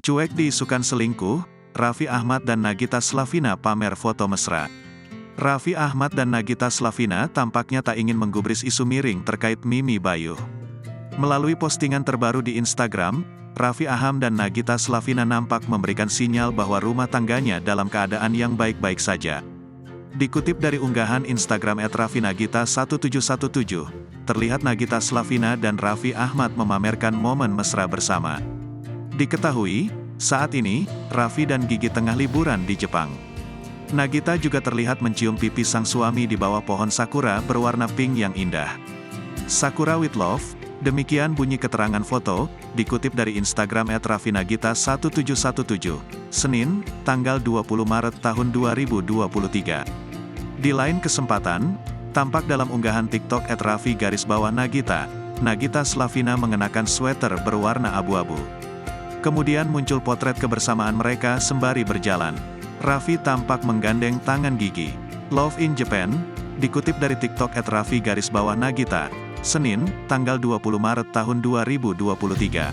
Cuek diisukan selingkuh, Raffi Ahmad dan Nagita Slavina pamer foto mesra. Raffi Ahmad dan Nagita Slavina tampaknya tak ingin menggubris isu miring terkait Mimi Bayu. Melalui postingan terbaru di Instagram, Raffi Ahmad dan Nagita Slavina nampak memberikan sinyal bahwa rumah tangganya dalam keadaan yang baik-baik saja. Dikutip dari unggahan Instagram @raffinagita1717, terlihat Nagita Slavina dan Raffi Ahmad memamerkan momen mesra bersama. Diketahui, saat ini, Raffi dan Gigi tengah liburan di Jepang. Nagita juga terlihat mencium pipi sang suami di bawah pohon sakura berwarna pink yang indah. Sakura with love, demikian bunyi keterangan foto, dikutip dari Instagram @raffinagita1717, Senin, tanggal 20 Maret tahun 2023. Di lain kesempatan, tampak dalam unggahan TikTok @raffi_nagita, Nagita Slavina mengenakan sweater berwarna abu-abu. Kemudian muncul potret kebersamaan mereka sembari berjalan. Raffi tampak menggandeng tangan Gigi. Love in Japan, dikutip dari TikTok @raffi_nagita, Senin, tanggal 20 Maret tahun 2023.